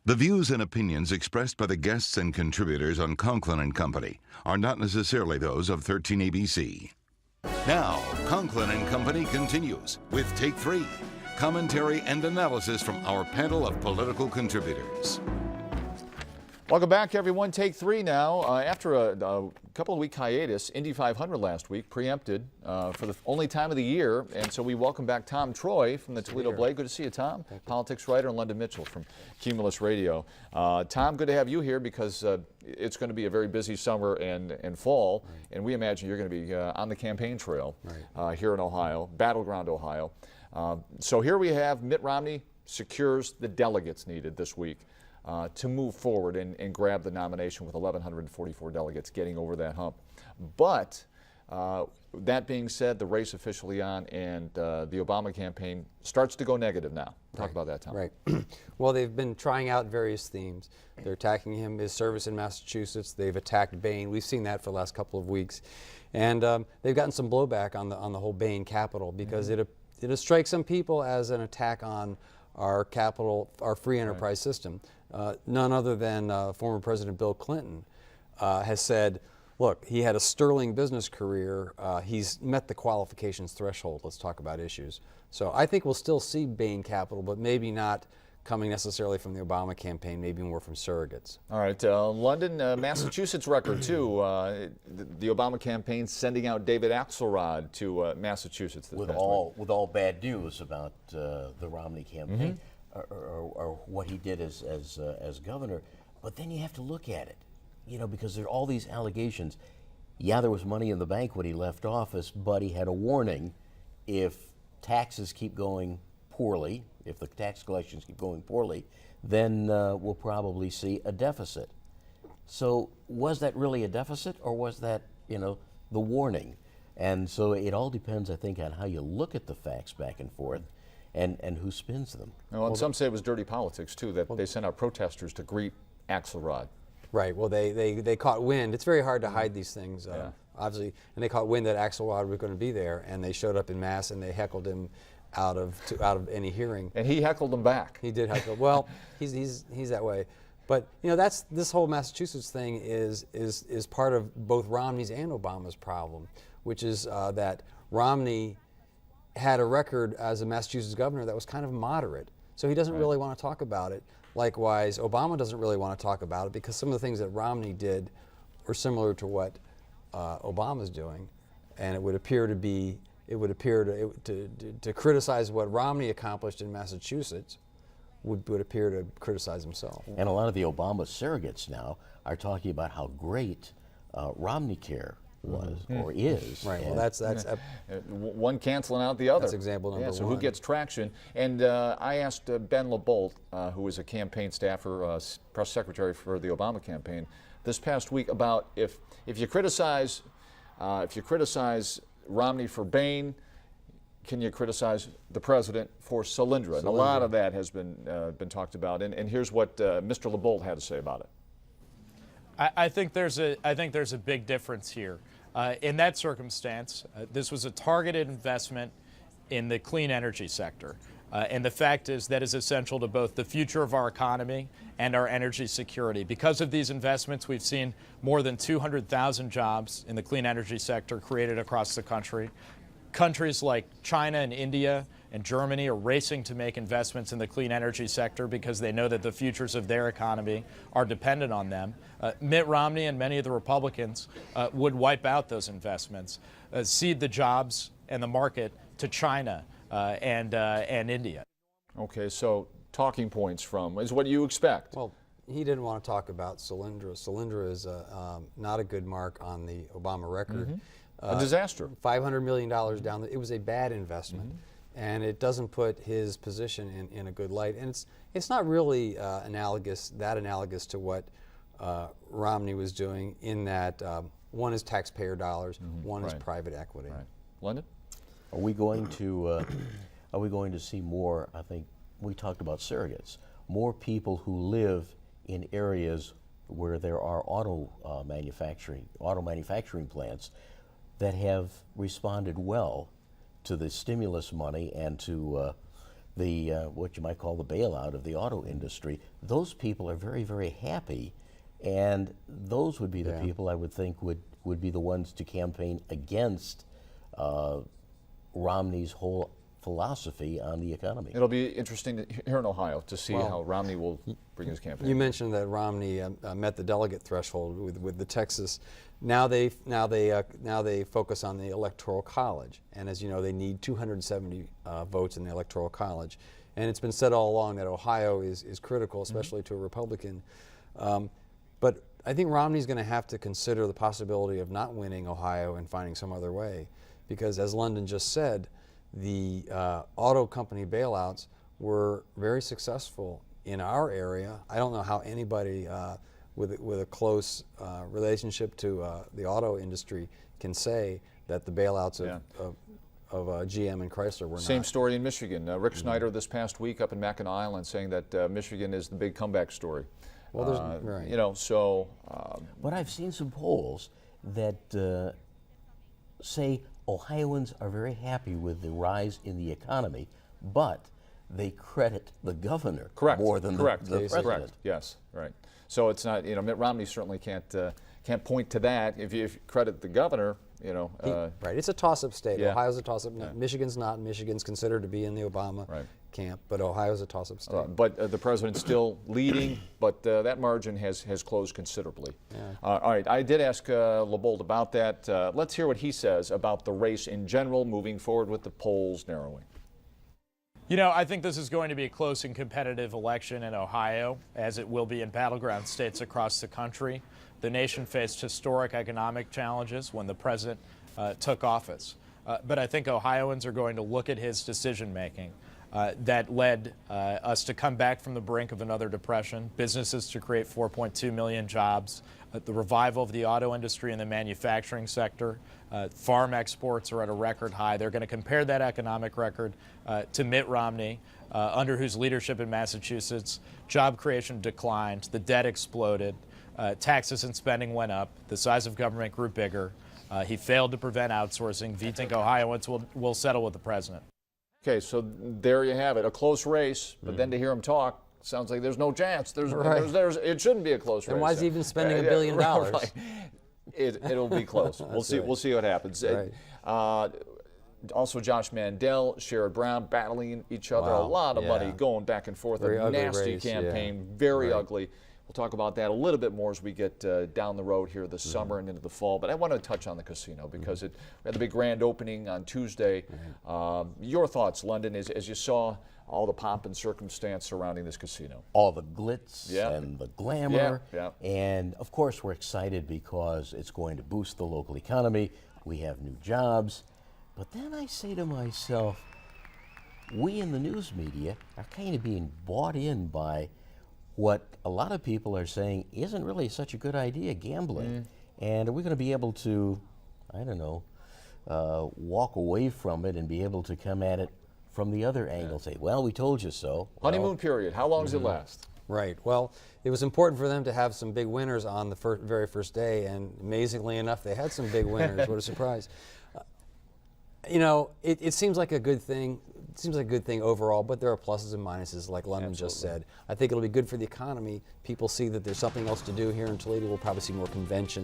The views and opinions expressed by the guests and contributors on Conklin and Company are not necessarily those of 13 ABC. Now, Conklin and Company continues with Take 3, commentary and analysis from our panel of political contributors. Welcome back, everyone. Take 3 now. After a couple of week hiatus, Indy 500 last week preempted for the only time of the year, and so we welcome back Tom Troy from the Toledo Blade. Good to see you, Tom. Politics writer, and London Mitchell from Cumulus Radio. Tom, good to have you here because it's going to be a very busy summer and fall, and we imagine you're going to be on the campaign trail here in Ohio, battleground Ohio. So here we have Mitt Romney secures the delegates needed this week to move forward and grab the nomination with 1,144 delegates getting over that hump. But that being said, the race officially on, and the Obama campaign starts to go negative now. Talk about that, Tom. Right. Well, they've been trying out various themes. They're attacking him, his service in Massachusetts. They've attacked Bain. We've seen that for the last couple of weeks. And they've gotten some blowback on the whole Bain Capitol because it strikes some people as an attack on our capital, our free enterprise system. None other than former President Bill Clinton has said, look, he had a sterling business career. He's met the qualifications threshold. Let's talk about issues. So I think we'll still see Bain Capital, but maybe not coming necessarily from the Obama campaign, maybe more from surrogates. All right, London, Massachusetts record too. The Obama campaign sending out David Axelrod to Massachusetts this with past all bad news about the Romney campaign or what he did as governor. But then you have to look at it, you know, because there are all these allegations. Yeah, there was money in the bank when he left office, but he had a warning: if taxes keep going poorly, if the tax collections keep going poorly, then we'll probably see a deficit. So was that really a deficit, or was that, you know, the warning? And so it all depends, I think, on how you look at the facts back and forth and who spins them. Well, and some say it was dirty politics too, that they sent out protesters to greet Axelrod. Right. Well, they caught wind. It's very hard to hide these things, obviously. And they caught wind that Axelrod was going to be there, and they showed up in mass and they heckled him out of any hearing. And he heckled them back. He did heckle. Well, he's that way. But you know, this whole Massachusetts thing is part of both Romney's and Obama's problem, which is that Romney had a record as a Massachusetts governor that was kind of moderate. So he doesn't really want to talk about it. Likewise, Obama doesn't really want to talk about it because some of the things that Romney did were similar to what Obama's doing, and it would appear to criticize what Romney accomplished in Massachusetts would appear to criticize himself. And a lot of the Obama surrogates now are talking about how great Romney care was or is. Right. Well, that's one canceling out the other. That's example number one. So who gets traction? And I asked Ben LeBolt, who was a campaign staffer, press secretary for the Obama campaign, this past week about if you criticize Romney for Bain, can you criticize the president for Solyndra? And a lot of that has been talked about. And here's what Mr. LeBolt had to say about it. I think there's a big difference here. In that circumstance, this was a targeted investment in the clean energy sector. And the fact is that is essential to both the future of our economy and our energy security. Because of these investments, we've seen more than 200,000 jobs in the clean energy sector created across the country. Countries like China and India and Germany are racing to make investments in the clean energy sector because they know that the futures of their economy are dependent on them. Mitt Romney and many of the Republicans would wipe out those investments, cede the jobs and the market to China and India. Okay, so talking points is what you expect. Well, he didn't want to talk about Solyndra. Solyndra is not a good mark on the Obama record. A disaster. $500 million down. It was a bad investment, and it doesn't put his position in a good light. And it's not really analogous to what Romney was doing, in that one is taxpayer dollars, one is private equity. Right. London? Are we going to see more? I think we talked about surrogates. More people who live in areas where there are auto manufacturing plants that have responded well to the stimulus money and to the what you might call the bailout of the auto industry. Those people are very, very happy, and those would be the people I would think would be the ones to campaign against Romney's whole philosophy on the economy. It'll be interesting here in Ohio to see how Romney will bring his campaign. You mentioned that Romney met the delegate threshold with the Texas. Now they focus on the Electoral College, and as you know, they need 270 votes in the Electoral College, and it's been said all along that Ohio is critical, especially to a Republican. But I think Romney's going to have to consider the possibility of not winning Ohio and finding some other way, because as London just said, the auto company bailouts were very successful in our area. I don't know how anybody with a close relationship to the auto industry can say that the bailouts of GM and Chrysler were Same not. story in Michigan. Rick Snyder this past week up in Mackinac Island saying that Michigan is the big comeback story. Well, there's, right. You know, so. But I've seen some polls that say Ohioans are very happy with the rise in the economy, but they credit the governor more than the president. Correct. Yes, right. So it's not, you know, Mitt Romney certainly can't point to that. If you credit the governor, you know. Right. It's a toss-up state. Yeah. Ohio's a toss-up. Michigan's not. Michigan's considered to be in the Obama camp, but Ohio's a toss-up state. But the president's still leading, but that margin has closed considerably. Yeah. All right. I did ask LeBold about that. Let's hear what he says about the race in general, moving forward with the polls narrowing. You know, I think this is going to be a close and competitive election in Ohio, as it will be in battleground states across the country. The nation faced historic economic challenges when the president took office. But I think Ohioans are going to look at his decision-making that led us to come back from the brink of another depression, businesses to create 4.2 million jobs, the revival of the auto industry and the manufacturing sector. Farm exports are at a record high. They're going to compare that economic record to Mitt Romney, under whose leadership in Massachusetts, job creation declined, the debt exploded, taxes and spending went up, the size of government grew bigger. He failed to prevent outsourcing. We think Ohioans will settle with the president. Okay, so there you have it, a close race, but then to hear him talk, sounds like there's no chance. It shouldn't be a close race. And why is he even spending $1 billion? Right. It'll be close. We'll see. Right. We'll see what happens. Right. Also, Josh Mandel, Sherrod Brown battling each other. A lot of money going back and forth. Very a ugly nasty race, campaign, very ugly. We'll talk about that a little bit more as we get down the road here this summer and into the fall. But I want to touch on the casino because we had the big grand opening on Tuesday. Your thoughts, London, as you saw all the pomp and circumstance surrounding this casino. All the glitz and the glamour. And of course we're excited because it's going to boost the local economy. We have new jobs. But then I say to myself, we in the news media are kind of being bought in by what a lot of people are saying isn't really such a good idea, gambling. And are we going to be able to, I don't know, walk away from it and be able to come at it from the other angle, say, well, we told you so. Honeymoon period, how long does it last? Right. Well, it was important for them to have some big winners on the very first day, and amazingly enough, they had some big winners. What a surprise. You know, it seems like a good thing. It seems like a good thing overall, but there are pluses and minuses, like London just said. I think it'll be good for the economy. People see that there's something else to do here in Toledo. We'll probably see more conventions.